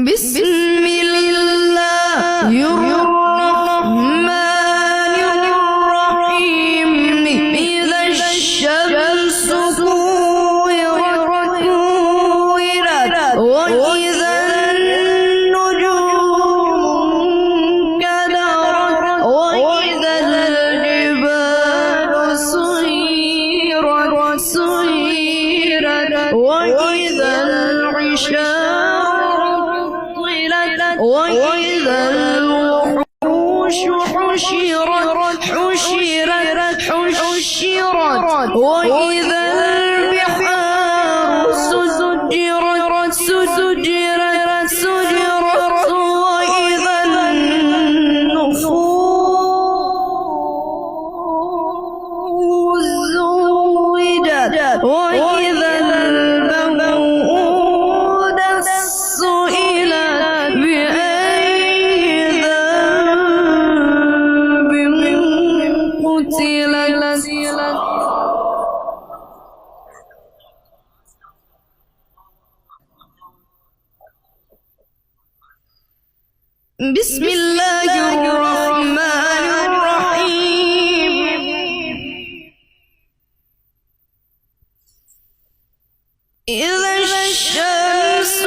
بسم الله الرحمن الرحيم إذا الشمس كورت وإذا النجوم انكدرت وإذا الجبال سيرت وإذا العشار وإذا الوحوش حشرت وإذا البحار سجرت وإذا النفوس زوجت وإذا الموءودة سئلت بأي ذنب قتلت بسم الله الرحمن الرحيم إذا الشمس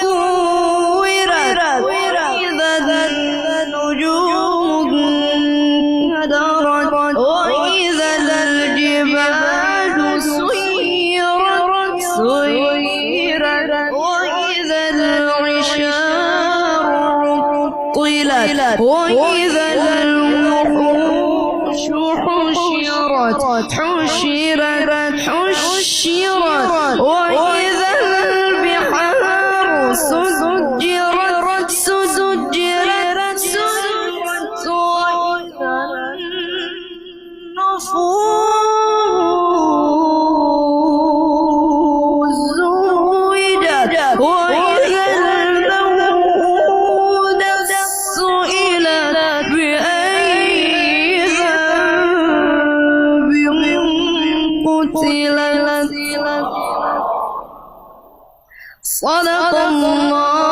كورت وإذا النجوم انكدرت وإذا الجبال سيرت وإذا العشار عطلت وإذا الوحوش حشرت وإذا البحار سجرت وإذا النفوس زوجت وإذا الموءودة سئلت بأي ذنب قتلت صدق الله